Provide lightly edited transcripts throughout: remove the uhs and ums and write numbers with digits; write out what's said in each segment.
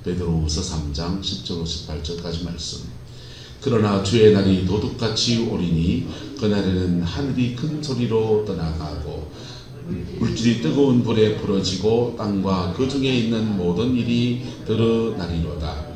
베드로후서 3장 10절 18절까지 말씀. 그러나 주의 날이 도둑같이 오리니 그날에는 하늘이 큰 소리로 떠나가고 물질이 뜨거운 불에 부러지고 땅과 그 중에 있는 모든 일이 드러나리로다.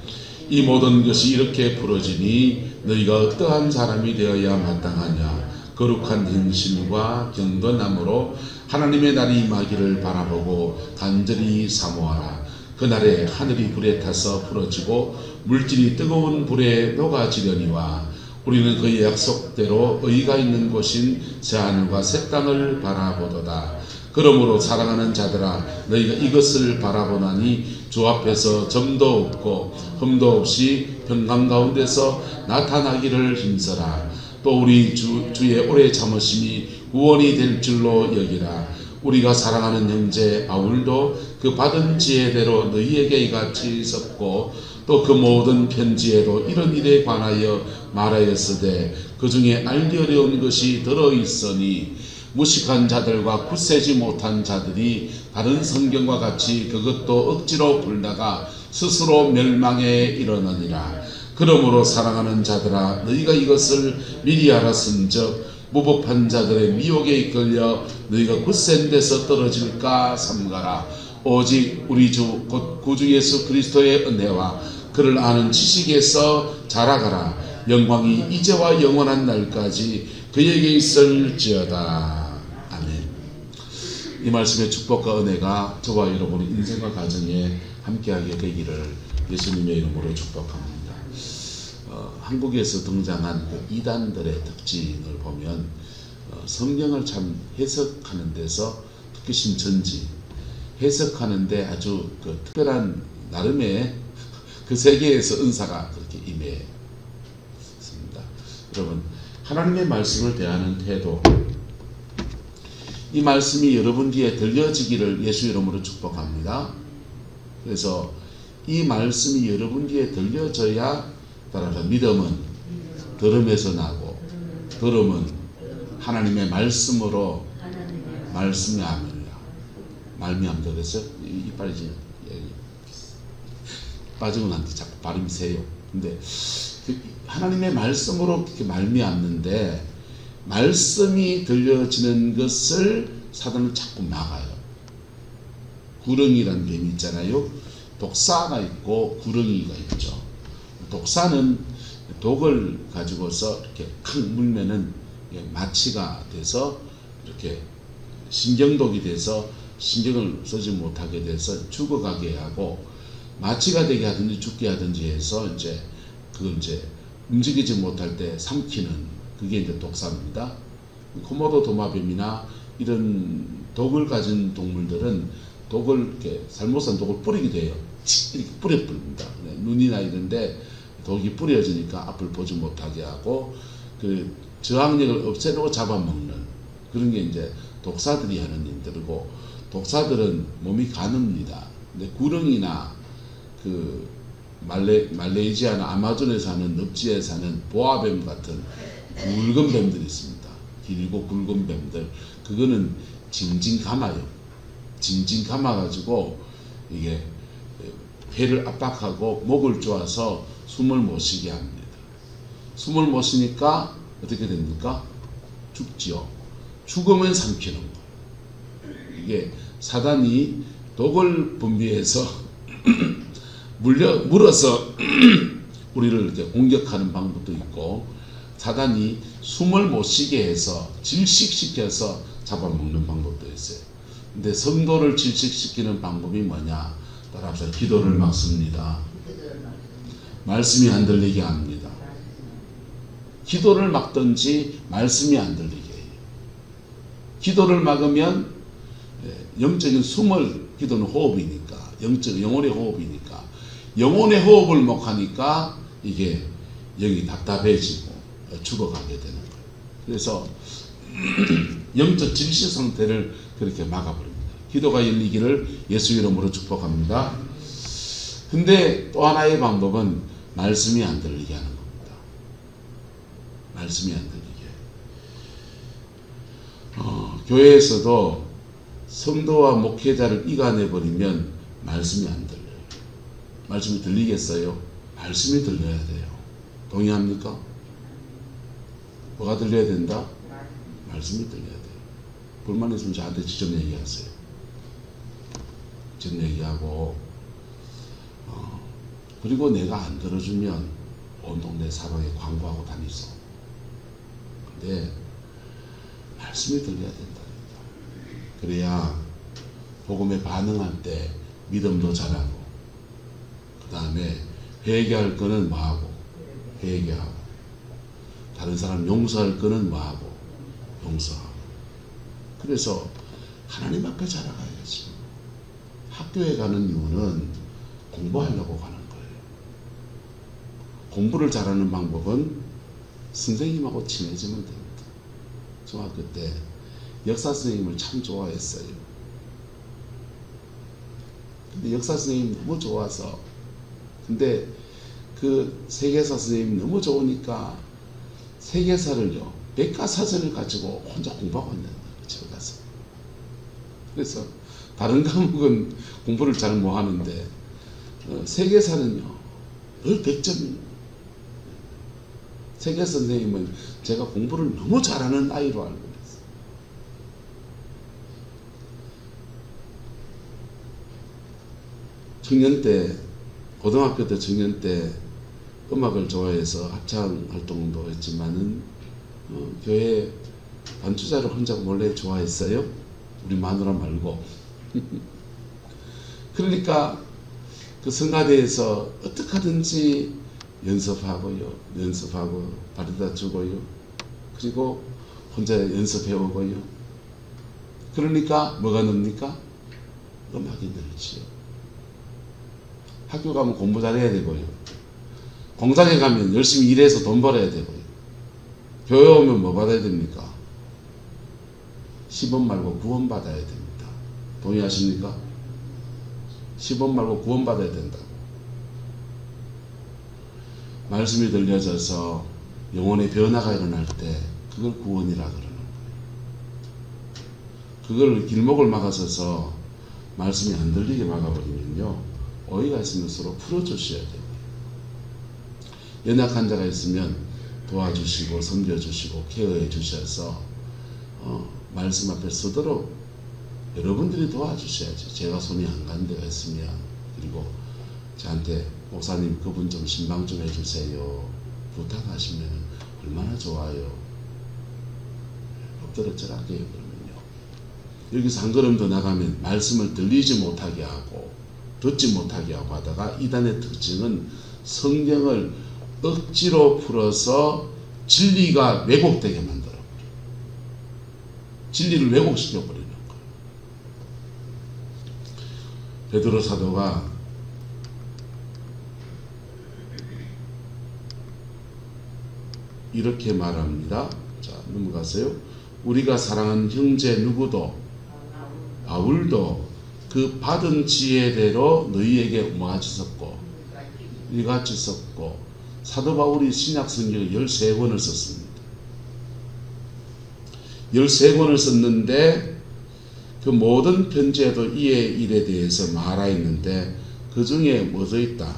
이 모든 것이 이렇게 부러지니 너희가 어떠한 사람이 되어야 마땅하냐. 거룩한 힘심과 경건함으로 하나님의 날이 임하기를 바라보고 간절히 사모하라. 그날에 하늘이 불에 타서 부러지고 물질이 뜨거운 불에 녹아지려니와 우리는 그의 약속대로 의가 있는 곳인 새하늘과 새 땅을 바라보도다. 그러므로 사랑하는 자들아, 너희가 이것을 바라보나니 주 앞에서 점도 없고 흠도 없이 평강 가운데서 나타나기를 힘써라. 또 우리 주의 오래 참으심이 구원이 될 줄로 여기라. 우리가 사랑하는 형제 바울도 그 받은 지혜대로 너희에게 이같이 썼고 또 그 모든 편지에도 이런 일에 관하여 말하였으되 그 중에 알기 어려운 것이 들어있으니 무식한 자들과 굳세지 못한 자들이 다른 성경과 같이 그것도 억지로 풀다가 스스로 멸망에 이르느니라. 그러므로 사랑하는 자들아, 너희가 이것을 미리 알았은즉 무법한 자들의 미혹에 이끌려 너희가 굳센 데서 떨어질까 삼가라. 오직 우리 주 곧 구주 예수 그리스도의 은혜와 그를 아는 지식에서 자라가라. 영광이 이제와 영원한 날까지 그에게 있을지어다. 아멘. 이 말씀의 축복과 은혜가 저와 여러분의 인생과 가정에 함께하게 되기를 예수님의 이름으로 축복합니다. 한국에서 등장한 그 이단들의 특징을 보면 성경을 참 해석하는 데서 특히 신천지 해석하는데 아주 그 특별한 나름의 그 세계에서 은사가 그렇게 임했습니다. 여러분, 하나님의 말씀을 대하는 태도, 이 말씀이 여러분 귀에 들려지기를 예수 이름으로 축복합니다. 그래서 이 말씀이 여러분 귀에 들려져야 따라서 믿음은 들음에서 나고 들음은 하나님의 말씀으로 말씀하느니라. 말미암다. 그래서 이빨이 빠지고 난 뒤 자꾸 발음이 세요. 근데 하나님의 말씀으로 그렇게 말미암는데 말씀이 들려지는 것을 사단은 자꾸 막아요. 구렁이라는 뱀이 있잖아요. 독사가 있고 구렁이가 있죠. 독사는 독을 가지고서 이렇게 칵 물면은 마취가 돼서 이렇게 신경독이 돼서 신경을 쓰지 못하게 돼서 죽어가게 하고, 마취가 되게 하든지 죽게 하든지 해서 그걸 움직이지 못할 때 삼키는 그게 이제 독사입니다. 코모도 도마뱀이나 이런 독을 가진 동물들은 독을 이렇게 잘못한 독을 뿌리게 돼요. 이렇게 뿌려버립니다. 눈이나 이런데 독이 뿌려지니까 앞을 보지 못하게 하고 그 저항력을 없애려고 잡아먹는 그런 게 이제 독사들이 하는 일들이고, 독사들은 몸이 가늡니다. 근데 구렁이나 그 말레이시아나 아마존에 사는 늪지에 사는 보아뱀 같은 굵은 뱀들이 있습니다. 길고 굵은 뱀들. 그거는 징징 감아요. 징징 감아가지고 이게 폐를 압박하고 목을 조아서 숨을 못 쉬게 합니다. 숨을 못 쉬니까 어떻게 됩니까? 죽지요. 죽으면 삼키는 거예요. 이게 사단이 독을 분비해서 물어서 우리를 이렇게 공격하는 방법도 있고, 사단이 숨을 못 쉬게 해서 질식시켜서 잡아먹는 방법도 있어요. 근데 성도를 질식시키는 방법이 뭐냐? 따라서 기도를 막습니다. 말씀이 안 들리게 합니다. 기도를 막든지 말씀이 안 들리게 해요. 기도를 막으면 영적인 숨을, 기도는 호흡이니까, 영혼의 호흡이니까, 영혼의 호흡을 못 하니까 이게 영이 답답해지고 죽어가게 되는 거예요. 그래서 영적 질식 상태를 그렇게 막아버립니다. 기도가 열리기를 예수 이름으로 축복합니다. 근데 또 하나의 방법은 말씀이 안 들리게 하는 겁니다. 말씀이 안 들리게. 교회에서도 성도와 목회자를 이간해버리면 말씀이 안 들려요. 말씀이 들리겠어요? 말씀이 들려야 돼요. 동의합니까? 뭐가 들려야 된다? 말씀이 들려야 돼요. 불만 있으면 저한테 직접 얘기하세요. 직접 얘기하고 그리고 내가 안 들어주면 온 동네 사방에 광고하고 다니소. 근데 말씀이 들려야 된다. 그래야 복음에 반응할 때 믿음도 자라고, 그 다음에 회개할 거는 뭐하고? 회개하고, 다른 사람 용서할 거는 뭐하고? 용서하고. 그래서 하나님 앞에 자라가야지. 학교에 가는 이유는 공부하려고 가는 거예요. 공부를 잘하는 방법은 선생님하고 친해지면 됩니다. 중학교 때 역사 선생님을 참 좋아했어요. 근데 역사 선생님 너무 좋아서, 근데 그 세계사 선생님 너무 좋으니까 세계사를요, 백과사전을 가지고 혼자 공부하고 있는 거예요. 집에 가서. 그래서 다른 과목은 공부를 잘 못하는데 세계사는요 늘 100점이에요. 세계 선생님은 제가 공부를 너무 잘하는 아이로 알고 있어요. 청년 때, 고등학교 때 청년 때 음악을 좋아해서 합창 활동도 했지만은 교회 반주자를 혼자 몰래 좋아했어요. 우리 마누라 말고. 그러니까 그 성가대에서 어떻게 하든지 연습하고 바래다 주고요. 그리고 혼자 연습해오고요. 그러니까 뭐가 늡니까? 음악이 늘지요. 학교 가면 공부 잘해야 되고요. 공장에 가면 열심히 일해서 돈 벌어야 되고요. 교회 오면 뭐 받아야 됩니까? 10원 말고 9원 받아야 됩니다. 동의하십니까? 10원 말고 9원 받아야 된다. 말씀이 들려져서 영혼의 변화가 일어날 때 그걸 구원이라 그러는 거예요. 그걸 길목을 막아서서 말씀이 안 들리게 막아버리면요, 오해가 있으면 서로 풀어주셔야 돼요. 연약한 자가 있으면 도와주시고 섬겨주시고 케어해 주셔서 말씀 앞에 서도록 여러분들이 도와주셔야죠. 제가 손이 안 가는 데가 있으면, 그리고 저한테 목사님 그분 좀 신방 좀 해주세요 부탁하시면 얼마나 좋아요. 엎드려절하게 그러면요, 여기서 한 걸음 더 나가면 말씀을 들리지 못하게 하고 듣지 못하게 하고 하다가, 이단의 특징은 성경을 억지로 풀어서 진리가 왜곡되게 만들어버려요. 진리를 왜곡시켜버리는 거예요. 베드로 사도가 이렇게 말합니다. 자, 넘어가세요. 우리가 사랑하는 형제 누구도, 바울도 그 받은 지혜대로 너희에게 모아주셨고, 이같이 썼고, 사도 바울이 신약 성경을 13권을 썼습니다. 13권을 썼는데 그 모든 편지에도 이의 일에 대해서 말하였는데 그 중에 뭐 들어있다?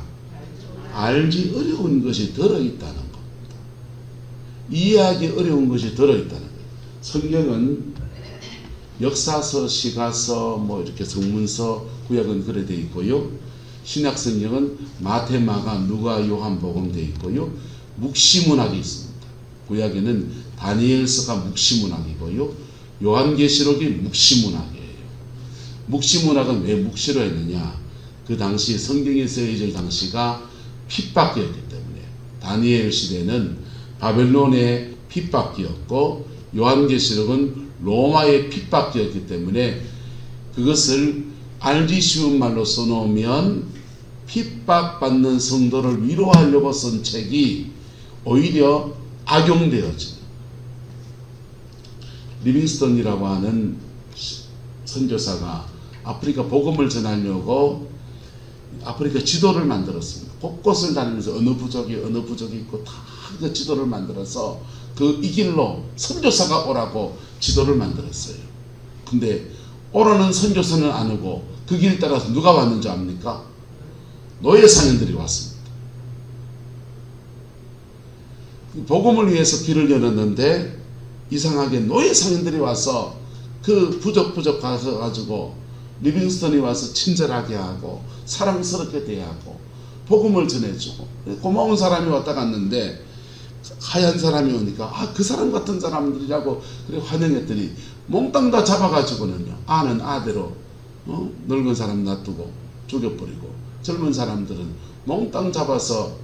알기 어려운 것이 들어있다는 겁니다. 이해하기 어려운 것이 들어있다는 거예요. 성경은 역사서, 시가서, 뭐 이렇게 성문서, 구약은 그래 되어 있고요. 신약 성경은 마태, 마가, 누가, 요한, 복음 되어 있고요. 묵시문학이 있습니다. 구약에는 다니엘서가 묵시문학이고요. 요한계시록이 묵시문학이에요. 묵시문학은 왜 묵시로 했느냐? 그 당시 성경에 쓰여질 당시가 핍박이었기 때문에, 다니엘 시대는 바벨론의 핍박이었고 요한계시록은 로마의 핍박이었기 때문에 그것을 알기 쉬운 말로 써놓으면 핍박받는 성도를 위로하려고 쓴 책이 오히려 악용되어지는, 리빙스턴이라고 하는 선교사가 아프리카 복음을 전하려고 아프리카 지도를 만들었습니다. 곳곳을 다니면서 어느 부족이 있고 다 그 지도를 만들어서 그 이 길로 선교사가 오라고 지도를 만들었어요. 근데 오라는 선교사는 안 오고 그 길 따라서 누가 왔는지 압니까? 노예 상인들이 왔습니다. 복음을 위해서 길을 열었는데 이상하게 노예 상인들이 와서 그 부족 가서 리빙스턴이 와서 친절하게 하고 사랑스럽게 대하고 복음을 전해주고 고마운 사람이 왔다 갔는데 하얀 사람이 오니까 그 사람 같은 사람들이라고 그래 환영했더니 몽땅 다 잡아가지고는요 아는 아대로 늙은 사람 놔두고 죽여버리고 젊은 사람들은 몽땅 잡아서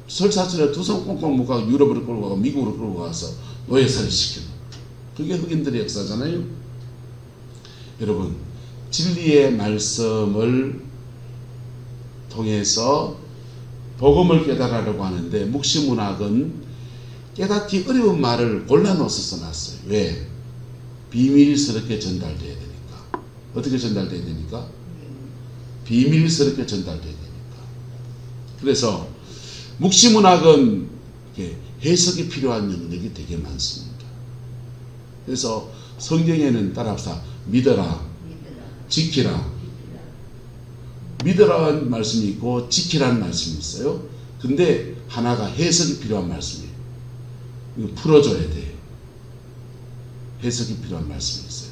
설사줄에 두 손 꽁꽁 묶어 유럽으로 끌고 가고 미국으로 끌고 가서 노예살이 시키는 그게 흑인들의 역사잖아요. 여러분 진리의 말씀을 통해서 복음을 깨달으려고 하는데 묵시문학은 깨닫기 어려운 말을 골라넣어서 써놨어요. 왜? 비밀스럽게 전달돼야 되니까. 어떻게 전달돼야 되니까? 비밀스럽게 전달돼야 되니까. 그래서 묵시문학은 해석이 필요한 영역이 되게 많습니다. 그래서 성경에는 따라서 믿어라, 지키라. 믿으라는 말씀이 있고 지키라는 말씀이 있어요. 근데 하나가 해석이 필요한 말씀이에요. 이거 풀어줘야 돼요. 해석이 필요한 말씀이 있어요.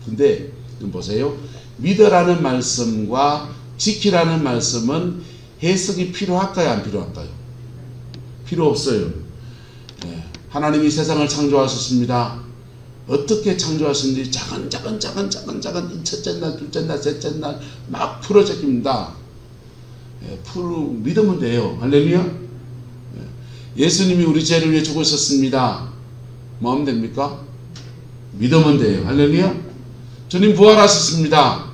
근데 보세요. 믿으라는 말씀과 지키라는 말씀은 해석이 필요할까요? 안 필요할까요? 필요 없어요. 네. 하나님이 세상을 창조하셨습니다. 어떻게 창조하셨는지 작은 첫째 날, 둘째 날, 셋째 날 막 풀어제깁니다. 믿으면 돼요. 할렐루야. 예수님이 우리 죄를 위해 죽으셨습니다. 뭐 하면 됩니까? 믿으면 돼요. 할렐루야. 주님 부활하셨습니다.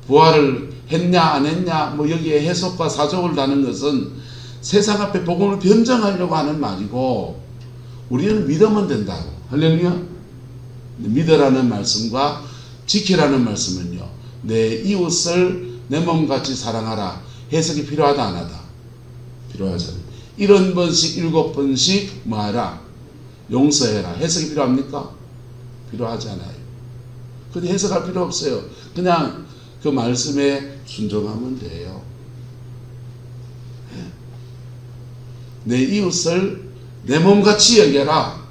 부활을 했냐 안 했냐 뭐 여기에 해석과 사족을 다는 것은 세상 앞에 복음을 변정하려고 하는 말이고 우리는 믿으면 된다고. 할렐루야. 믿으라는 말씀과 지키라는 말씀은요. 내 이웃을 내 몸같이 사랑하라. 해석이 필요하다 안 하다? 필요하잖아요. 70번씩 7번씩 뭐하라? 용서해라. 해석이 필요합니까? 필요하지 않아요. 근데 해석할 필요 없어요. 그냥 그 말씀에 순종하면 돼요. 내 이웃을 내 몸같이 여겨라.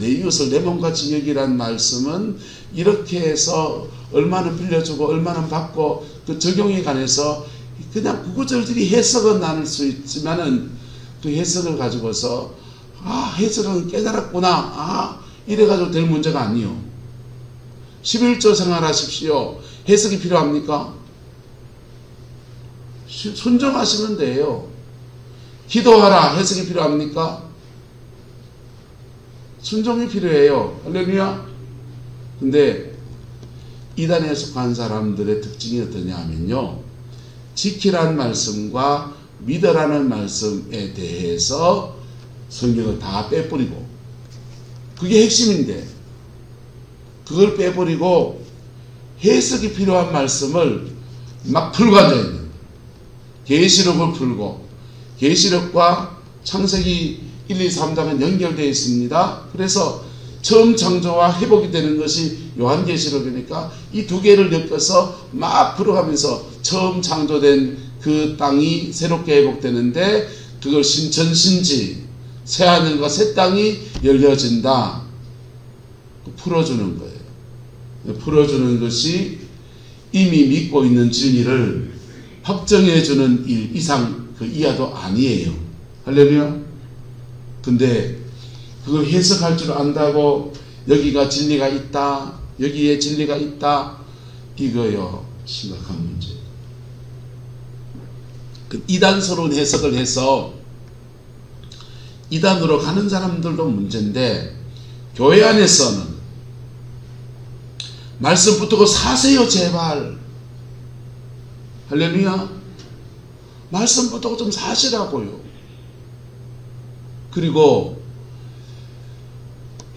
내 이웃을 내 몸같이 여기란 말씀은 이렇게 해서 얼마나 빌려주고 얼마나 받고 그 적용에 관해서 그냥 구구절절히 해석은 나눌 수 있지만은 그 해석을 가지고서 해석은 깨달았구나 이래가지고 될 문제가 아니요. 11조 생활하십시오. 해석이 필요합니까? 순종하시면 돼요. 기도하라. 해석이 필요합니까? 순종이 필요해요. 할렐루야. 근데 이단에 속한 사람들의 특징이 어떠냐 하면요. 지키라는 말씀과 믿으라는 말씀에 대해서 성경을 다 빼버리고 그게 핵심인데 그걸 빼버리고 해석이 필요한 말씀을 막 풀고 앉아있는 거예요. 계시록을 풀고 계시록과 창세기 1, 2, 3장은 연결되어 있습니다. 그래서 처음 창조와 회복이 되는 것이 요한계시록이니까 이 두 개를 엮어서 막 풀어가면서 처음 창조된 그 땅이 새롭게 회복되는데 그걸 신천신지 새하늘과 새 땅이 열려진다. 풀어주는 거예요. 풀어주는 것이 이미 믿고 있는 진리를 확정해주는 일 이상 그 이하도 아니에요. 할렐루야. 근데 그걸 해석할 줄 안다고 여기가 진리가 있다, 여기에 진리가 있다, 이거요 심각한 문제. 그 이단스러운 해석을 해서 이단으로 가는 사람들도 문제인데 교회 안에서는 말씀 붙들고 사세요 제발. 할렐루야. 말씀 붙들고 좀 사시라고요. 그리고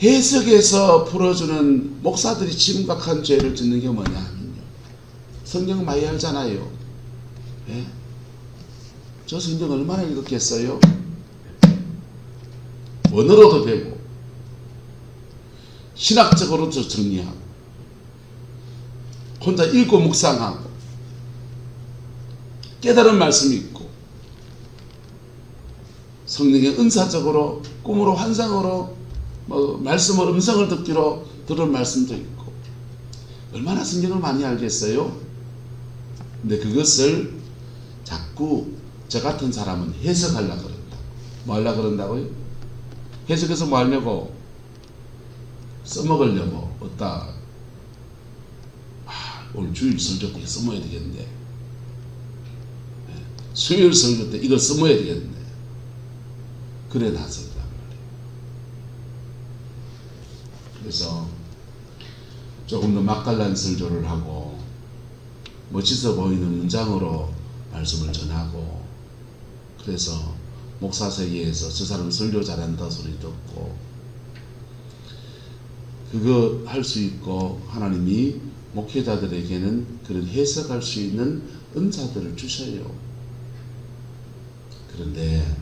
해석에서 풀어주는 목사들이 심각한 죄를 짓는 게 뭐냐 하면요. 성경 많이 알잖아요. 예? 저 성경 얼마나 읽었겠어요? 언어로도 되고 신학적으로도 정리하고 혼자 읽고 묵상하고 깨달은 말씀이 있고 성령의 은사적으로 꿈으로 환상으로 말씀을 음성을 듣기로 들은 말씀도 있고 얼마나 성경을 많이 알겠어요? 근데 그것을 자꾸 저 같은 사람은 해석하려고 그런다. 뭐 하려고 그런다고요? 해석해서 뭐 하려고? 써먹으려고. 어따 오늘 주일 설교 때 써먹어야 되겠네. 수요일 설교 때 이걸 써먹어야 되겠네. 그래 나서단 말이에요. 그래서 조금 더 맛깔난 설교를 하고 멋있어 보이는 문장으로 말씀을 전하고 그래서 목사 세계에서 저 사람 설교 잘한다 소리 듣고 그거 할 수 있고 하나님이 목회자들에게는 그런 해석할 수 있는 은사들을 주셔요. 그런데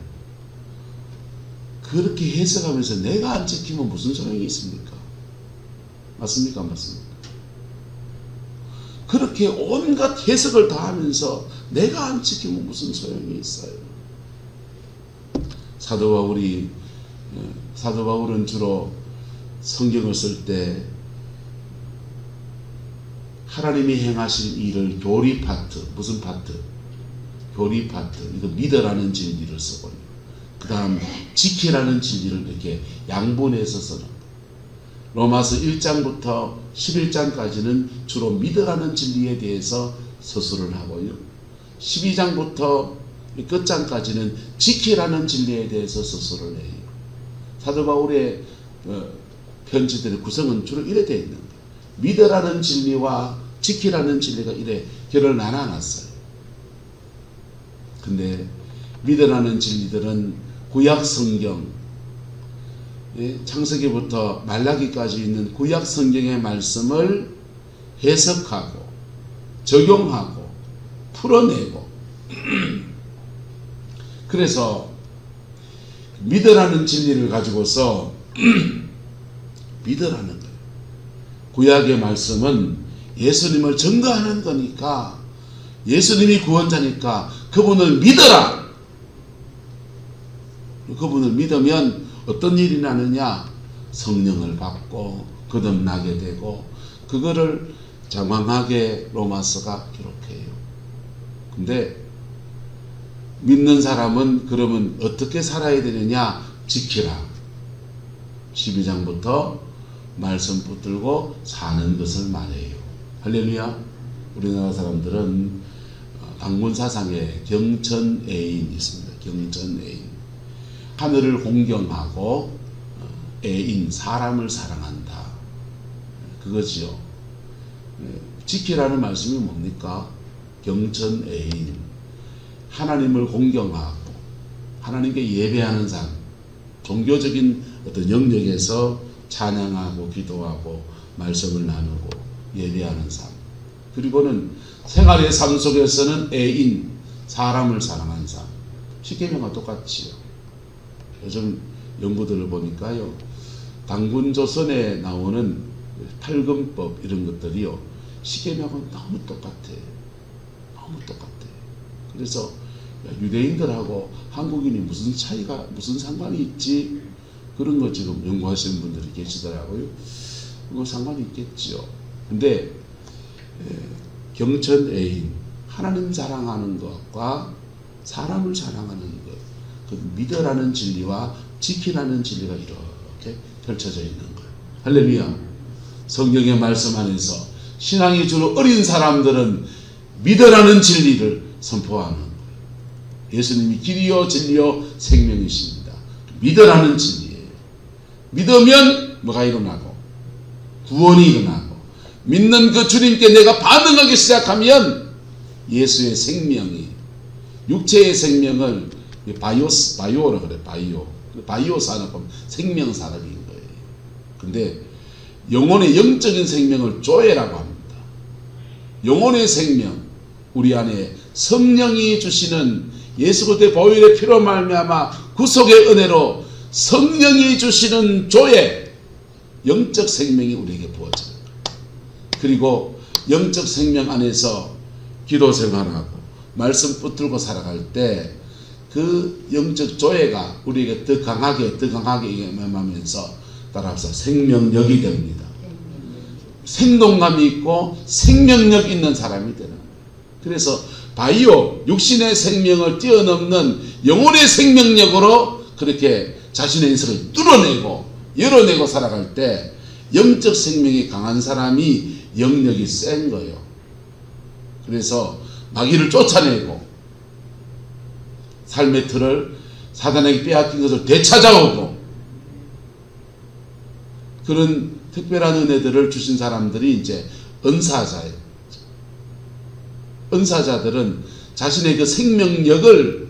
그렇게 해석하면서 내가 안 지키면 무슨 소용이 있습니까? 맞습니까? 안 맞습니까? 그렇게 온갖 해석을 다 하면서 내가 안 지키면 무슨 소용이 있어요? 사도 바울은 주로 성경을 쓸 때 하나님이 행하신 일을 교리 파트, 무슨 파트? 교리 파트, 이거 믿으라는 진리를 쓰고 그 다음 지키라는 진리를 이렇게 양분해서 쓰는 로마서 1장부터 11장까지는 주로 믿으라는 진리에 대해서 서술을 하고요. 12장부터 끝장까지는 지키라는 진리에 대해서 서술을 해요. 사도 바울의 편지들의 구성은 주로 이래 되어 있는 거예요. 믿으라는 진리와 지키라는 진리가 이래 결을 나눠놨어요. 근데 믿으라는 진리들은 구약 성경, 창세기부터 말라기까지 있는 구약 성경의 말씀을 해석하고 적용하고 풀어내고 그래서 믿으라는 진리를 가지고서 믿으라는 거예요. 구약의 말씀은 예수님을 증거하는 거니까 예수님이 구원자니까 그분을 믿어라. 그분을 믿으면 어떤 일이 나느냐? 성령을 받고 거듭나게 되고 그거를 장황하게 로마서가 기록해요. 근데 믿는 사람은 그러면 어떻게 살아야 되느냐? 지키라. 12장부터 말씀 붙들고 사는 것을 말해요. 할렐루야. 우리나라 사람들은 당군사상에 경천애인이 있습니다. 경천애인. 하늘을 공경하고 애인, 사람을 사랑한다. 그거지요. 지키라는 말씀이 뭡니까? 경천애인. 하나님을 공경하고 하나님께 예배하는 삶, 종교적인 어떤 영역에서 찬양하고 기도하고 말씀을 나누고 예배하는 삶. 그리고는 생활의 삶 속에서는 애인, 사람을 사랑하는 삶. 십계명과 똑같지요. 요즘 연구들을 보니까요, 당군조선에 나오는 팔금법 이런 것들이요, 십계명은 너무 똑같아요. 너무 똑같아요. 그래서 유대인들하고 한국인이 무슨 차이가, 무슨 상관이 있지? 그런 거 지금 연구하시는 분들이 계시더라고요. 뭐 상관이 있겠죠. 근데 경천애인, 하나님 사랑하는 것과 사람을 사랑하는 것, 그 믿으라는 진리와 지키라는 진리가 이렇게 펼쳐져 있는 거예요. 할렐루야. 성경의 말씀 안에서 신앙이 주로 어린 사람들은 믿으라는 진리를 선포하는 거예요. 예수님이 길이요 진리요 생명이십니다. 믿으라는 진리예요. 믿으면 뭐가 일어나고 구원이 일어나고 믿는 그 주님께 내가 반응하기 시작하면 예수의 생명이 육체의 생명을 바이오라 그래. 바이오 산업은 생명 산업인 거예요. 근데 영혼의 영적인 생명을 조회라고 합니다. 영혼의 생명, 우리 안에 성령이 주시는 예수 그리스도의 보혈의 피로 말미암아 구속의 은혜로 성령이 주시는 조회, 영적 생명이 우리에게 부어져요. 그리고 영적 생명 안에서 기도 생활하고 말씀 붙들고 살아갈 때 그 영적 조회가 우리에게 더 강하게 임하면서 따라서 생명력이 됩니다. 생동감이 있고 생명력 있는 사람이 되는 거예요. 그래서 바이오, 육신의 생명을 뛰어넘는 영혼의 생명력으로 그렇게 자신의 인생을 뚫어내고 열어내고 살아갈 때 영적 생명이 강한 사람이 영력이 센 거예요. 그래서 마귀를 쫓아내고 삶의 틀을 사단에게 빼앗긴 것을 되찾아오고 그런 특별한 은혜들을 주신 사람들이 이제 은사자예요. 은사자들은 자신의 그 생명력을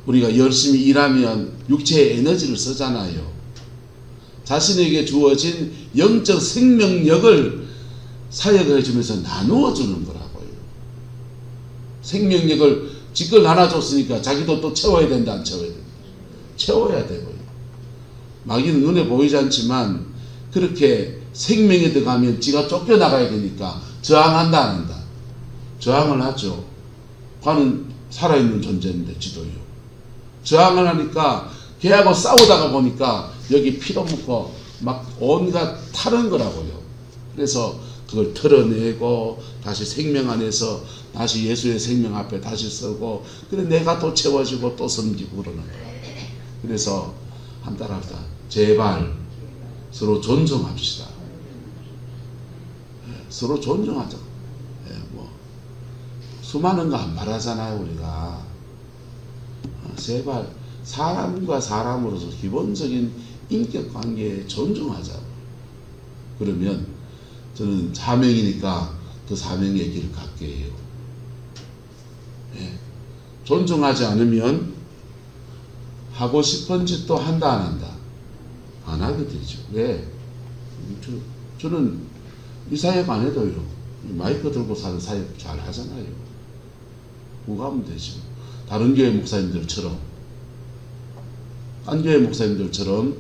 우리가 열심히 일하면 육체의 에너지를 쓰잖아요. 자신에게 주어진 영적 생명력을 사역을 해주면서 나누어 주는 거라고요. 생명력을 지껏 나눠줬으니까 자기도 또 채워야 된다, 안 채워야 된다? 채워야 되고요. 마귀는 눈에 보이지 않지만 그렇게 생명에 들어가면 지가 쫓겨나가야 되니까 저항한다, 안 한다? 저항을 하죠. 과는 살아있는 존재인데 지도요. 저항을 하니까 걔하고 싸우다가 보니까 여기 피도 묻고 막 온갖 타는 거라고요. 그래서 그걸 털어내고 다시 생명 안에서 다시 예수의 생명 앞에 다시 서고 그래 내가 또 채워지고 또 섬기고 그러는 거예요. 그래서 한 따라합시다. 제발 서로 존중합시다. 서로 존중하자. 뭐 수많은 거 안 말하잖아요 우리가. 제발 사람과 사람으로서 기본적인 인격관계에 존중하자고. 그러면 저는 사명이니까 그 사명의 길을 갖게 해요. 존중하지 않으면 하고 싶은 짓도 한다 안 한다? 안 하게 되죠. 왜? 저는 이 사역 안 해도요. 마이크 들고 사는 사역 잘 하잖아요. 그거 하면 되죠. 다른 교회 목사님들처럼 딴 교회 목사님들처럼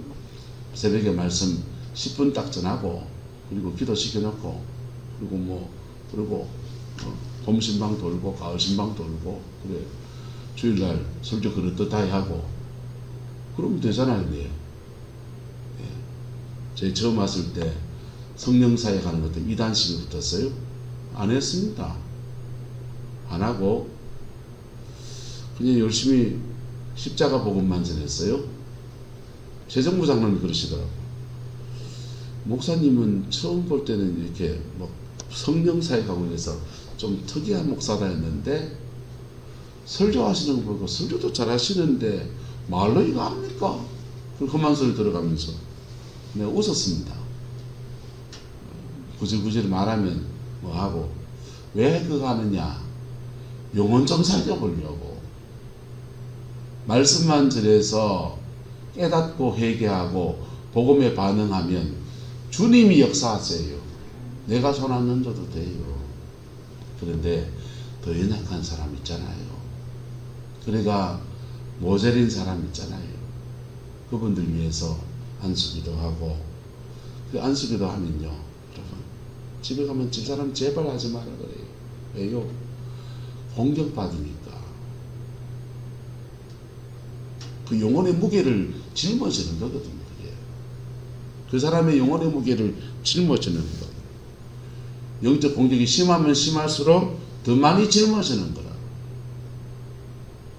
새벽에 말씀 10분 딱 전하고 그리고 기도 시켜놓고 그리고 봄신방 돌고 가을신방 돌고 그래 주일날 설교 그릇듯하게 하고 그러면 되잖아요. 네. 제가 처음 왔을 때 성령사에 가는 것 때문에 2단씩이 붙었어요. 안 했습니다. 안 하고 그냥 열심히 십자가 복음만 전했어요. 재정부 장로님이 그러시더라고요. 목사님은 처음 볼 때는 이렇게 뭐 성령사에 가고 해서 좀 특이한 목사다 했는데 설교하시는 거 보고 설교도 잘 하시는데 말로 이거 합니까? 험한 소리 들어가면서 내가 웃었습니다. 구질구질 말하면 뭐하고 왜 그거 하느냐? 영혼 좀 살려보려고. 말씀만 전해서 깨닫고 회개하고 복음에 반응하면 주님이 역사하세요. 내가 손 안 얹어도 돼요. 그런데 더 연약한 사람 있잖아요. 그러니까 모자린 사람 있잖아요. 그분들 위해서 안수기도 하고 그 안수기도 하면요. 여러분 집에 가면 집사람 제발 하지 마라 그래요. 왜요? 공격받으니까. 그 영혼의 무게를 짊어지는 거거든요. 그게. 그 사람의 영혼의 무게를 짊어지는 거. 영적 공격이 심하면 심할수록 더 많이 짊어지는 거라.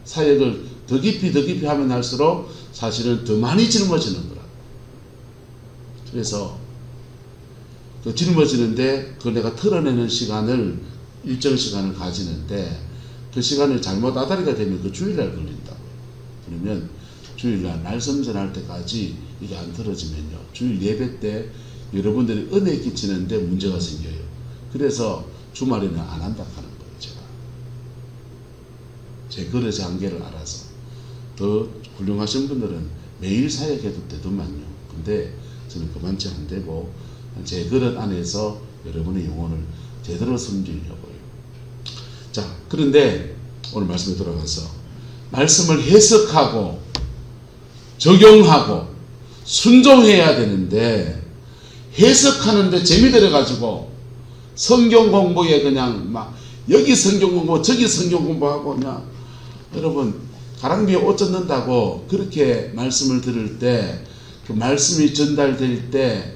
사역을 더 깊이 하면 할수록 사실은 더 많이 짊어지는 거라. 그래서 그 짊어지는데 그걸 내가 털어내는 시간을 일정 시간을 가지는데 그 시간을 잘못 아다리가 되면 그 주일날 걸린다고요. 그러면 주일날 말씀 전할 때까지 이게 안 털어지면요. 주일 예배 때 여러분들이 은혜 끼치는데 문제가 생겨요. 그래서 주말에는 안 한다 하는 거예요. 제 그릇의 한계를 알아서. 더 훌륭하신 분들은 매일 사역해도 되더만요. 근데 저는 그만치 안 되고 제 그릇 안에서 여러분의 영혼을 제대로 섬기려고요. 자, 그런데 오늘 말씀에 돌아가서 말씀을 해석하고 적용하고 순종해야 되는데 해석하는데 재미 들어가지고 성경 공부에 그냥 막 여기 성경 공부 저기 성경 공부하고 그냥 여러분 가랑비에 옷 젖는다고 그렇게 말씀을 들을 때 그 말씀이 전달될 때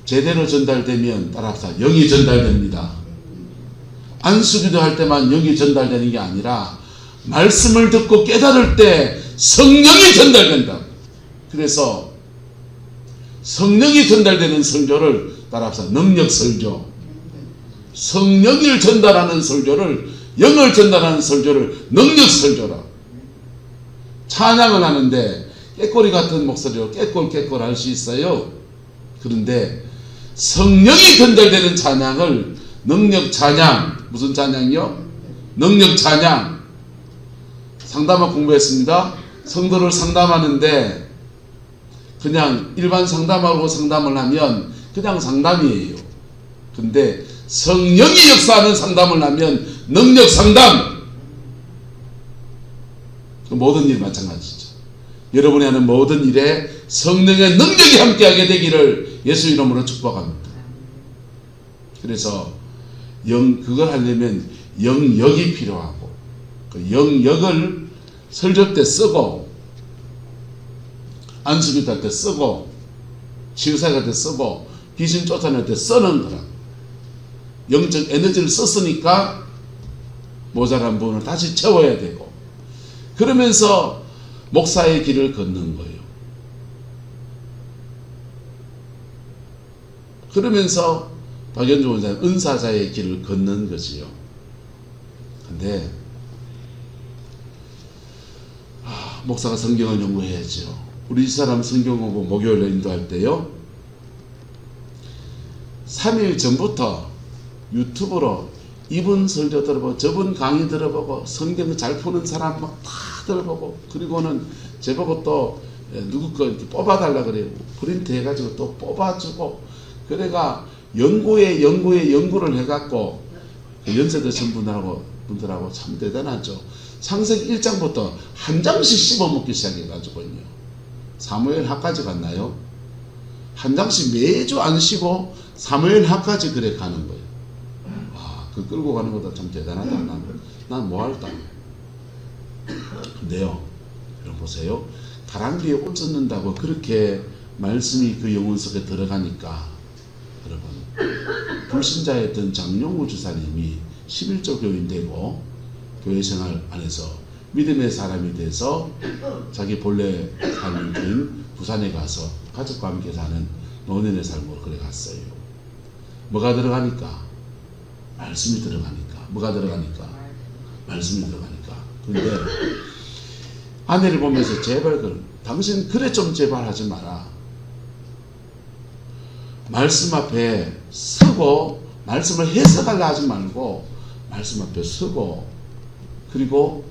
제대로 전달되면 따라합시다. 영이 전달됩니다. 안수기도 할 때만 영이 전달되는 게 아니라 말씀을 듣고 깨달을 때 성령이 전달된다. 그래서 성령이 전달되는 설교를 따라합시다. 능력 설교. 성령을 전달하는 설교를 영을 전달하는 설교를 능력 설교라. 찬양을 하는데 깨꼬리 같은 목소리로 깨꼴 할 수 있어요. 그런데 성령이 전달되는 찬양을 능력 찬양. 무슨 찬양이요? 능력 찬양. 상담학 공부했습니다. 성도를 상담하는데 그냥 일반 상담하고 상담을 하면 그냥 상담이에요. 근데 성령이 역사하는 상담을 하면 능력 상담. 모든 일 마찬가지죠. 여러분이 하는 모든 일에 성령의 능력이 함께하게 되기를 예수 이름으로 축복합니다. 그래서 그걸 하려면 영역이 필요하고 그 영역을 설교 때 쓰고 안수기도 할 때 쓰고 치유사역 할 때 쓰고 귀신 쫓아낼 때 쓰는 거라. 영적 에너지를 썼으니까 모자란 부분을 다시 채워야 되고 그러면서 목사의 길을 걷는 거예요. 그러면서 박연주 원사님 은사자의 길을 걷는 것이요. 근데 목사가 성경을 연구해야죠. 우리 집사람 성경 공부 목요일에 인도할 때요. 3일 전부터 유튜브로 이분 설교 들어보고 저분 강의 들어보고 성경 잘 푸는 사람 막 다 들어보고 그리고는 제보고 또 누구 거 이렇게 뽑아달라 그래요. 프린트 해가지고 또 뽑아주고 그래가 연구를 해갖고 연세대 전분들하고 참 대단하죠. 창세기 1장부터 한 장씩 씹어먹기 시작해가지고요. 사무엘 하까지 갔나요? 한 장씩 매주 안 쉬고 사무엘 하까지 그래 가는 거예요. 와, 그 끌고 가는 것도 참 대단하다. 난 뭐 할까? 근데요, 여러분 보세요. 가랑비에 옷 젖는다고 그렇게 말씀이 그 영혼 속에 들어가니까 여러분 불신자였던 장용우 주사님이 11조 교인 되고 교회 생활 안에서 믿음의 사람이 돼서 자기 본래 삶인 긴 부산에 가서 가족과 함께 사는 노년의 삶으로 그래 갔어요. 뭐가 들어가니까? 말씀이 들어가니까. 뭐가 들어가니까? 말씀이 들어가니까. 근데 아내를 보면서 제발 당신 그래 좀 제발 하지 마라. 말씀 앞에 서고 말씀을 해석하려 하지 말고 말씀 앞에 서고 그리고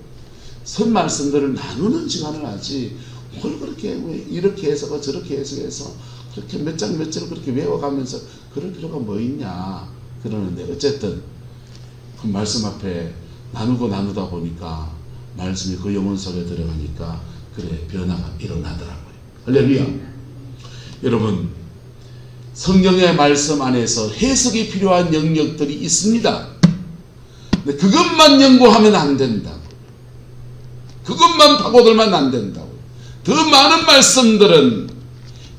선 말씀들을 나누는 시간을 하지 뭘 그렇게 이렇게 해석하고 저렇게 해석해서 그렇게 몇 장 몇 절 그렇게 외워가면서 그럴 필요가 뭐 있냐 그러는데 어쨌든 그 말씀 앞에 나누다 보니까 말씀이 그 영혼 속에 들어가니까 그래 변화가 일어나더라고요. 할렐루야. 여러분 성경의 말씀 안에서 해석이 필요한 영역들이 있습니다. 근데 그것만 연구하면 안 된다고. 그것만 파고들면 안 된다고. 더 많은 말씀들은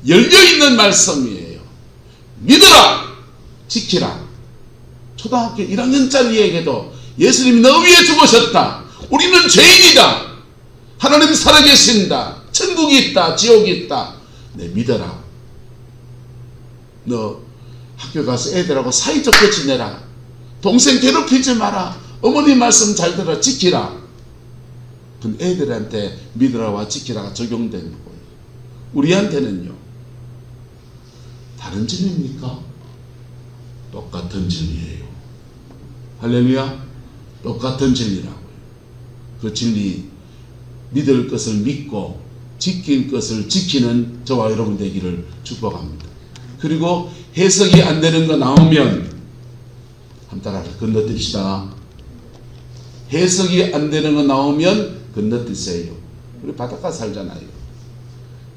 열려있는 말씀이에요. 믿어라! 지키라! 초등학교 1학년짜리에게도 예수님이 너 위에 죽으셨다. 우리는 죄인이다. 하나님 살아계신다. 천국이 있다. 지옥이 있다. 네, 믿어라. 너 학교 가서 애들하고 사이좋게 지내라. 동생 괴롭히지 마라. 어머니 말씀 잘 들어 지키라. 그럼 애들한테 믿으라와 지키라가 적용되는 거예요. 우리한테는요. 다른 진리입니까? 똑같은 진리예요. 할렐루야. 똑같은 진리라고요. 그 진리 믿을 것을 믿고 지킬 것을 지키는 저와 여러분 되기를 축복합니다. 그리고 해석이 안 되는 거 나오면 한 따라 건너뛰시다. 해석이 안 되는 거 나오면 건너뛰세요. 우리 바닷가 살잖아요.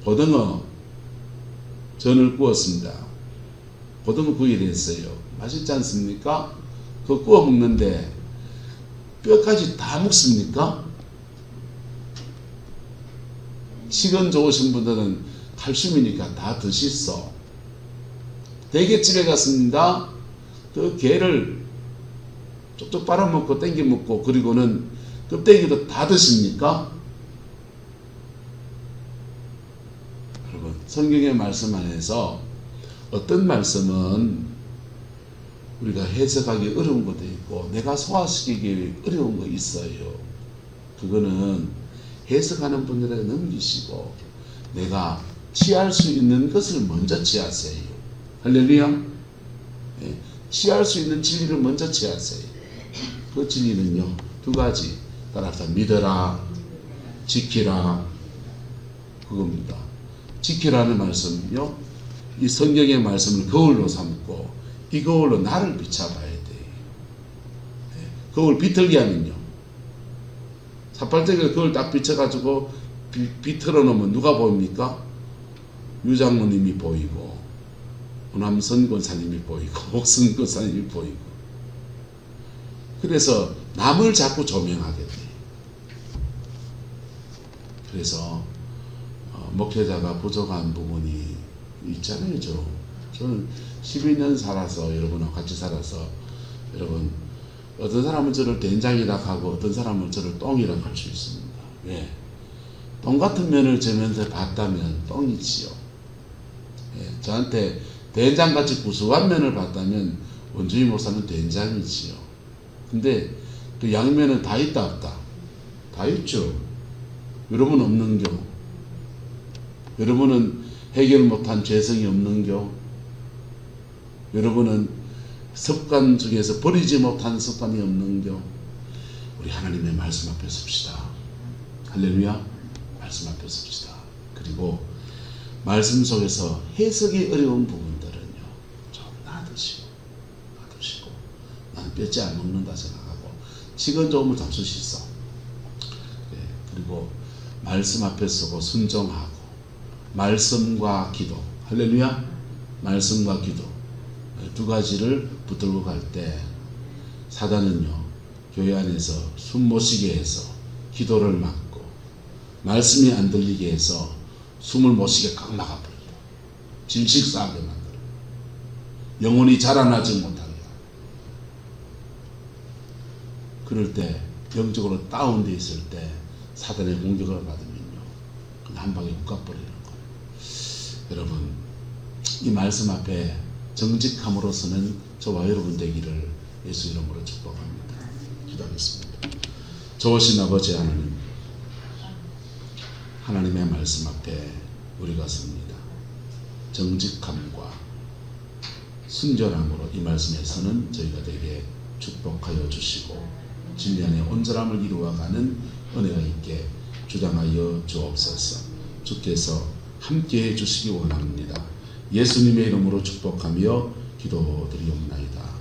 고등어 전을 구웠습니다. 고등어 구이를 했어요. 맛있지 않습니까? 그거 구워 먹는데 뼈까지 다 먹습니까? 식은 좋으신 분들은 칼슘이니까 다 드시소. 대게집에 갔습니다. 그 게를 쪽쪽 빨아먹고 땡겨 먹고 그리고는 껍데기도 다 드십니까? 여러분, 성경의 말씀 안에서 어떤 말씀은 우리가 해석하기 어려운 것도 있고 내가 소화시키기 어려운 거 있어요. 그거는 해석하는 분들에게 넘기시고 내가 취할 수 있는 것을 먼저 취하세요. 할렐루야. 예, 취할 수 있는 진리를 먼저 취하세요. 그 진리는요, 두 가지. 따라서 믿어라, 지키라, 그겁니다. 지키라는 말씀은요, 이 성경의 말씀을 거울로 삼고 이 거울로 나를 비춰봐야 돼요. 예, 거울 비틀게 하면요, 삿발대기를 그걸 딱 비춰가지고 비틀어 놓으면 누가 보입니까? 유장로님이 보이고 호남선 권사님이 보이고 옥선 권사님이 보이고. 그래서 남을 자꾸 조명하게 돼요. 그래서 목회자가 부족한 부분이 있잖아요. 저는 12년 살아서 여러분하고 같이 살아서 여러분, 어떤 사람은 저를 된장이라 하고 어떤 사람은 저를 똥이라 할 수 있습니다. 왜? 똥 같은 면을 제 면에서 봤다면 똥이지요. 예, 저한테 된장같이 구수한 면을 봤다면 원주희 목사는 된장이지요. 근데 그 양면은 다 있다 없다? 다 있죠. 여러분 없는겨? 여러분은 해결 못한 죄성이 없는겨? 여러분은 습관 중에서 버리지 못한 습관이 없는겨? 우리 하나님의 말씀 앞에 섭시다. 할렐루야. 말씀 앞에 섭시다. 그리고 말씀 속에서 해석이 어려운 부분들은요, 좀 놔두시고 나는 뼈째 안 먹는다 생각하고 식은 좋음을 잡수시소. 네, 그리고 말씀 앞에 서고 순종하고 말씀과 기도, 할렐루야. 말씀과 기도 두 가지를 붙들고 갈 때 사단은요, 교회 안에서 숨 못 쉬게 해서 기도를 막고 말씀이 안 들리게 해서 숨을 못 쉬게 꽉 막아버려요. 질식사하게 만들어요. 영혼이 자라나지 못하게 하고. 그럴 때 영적으로 다운되어 있을 때 사단의 공격을 받으면요, 그냥 한 방에 훅 가버리는 거예요. 여러분, 이 말씀 앞에 정직함으로서는 저와 여러분 되기를 예수 이름으로 축복합니다. 기도하겠습니다. 좋으신 아버지 하나님, 하나님의 말씀 앞에 우리가 섭니다. 정직함과 순전함으로 이 말씀에 서는 저희가 되게 축복하여 주시고 진리 안에 온전함을 이루어가는 은혜가 있게 주장하여 주옵소서. 주께서 함께해 주시기 원합니다. 예수님의 이름으로 축복하며 기도드리옵나이다.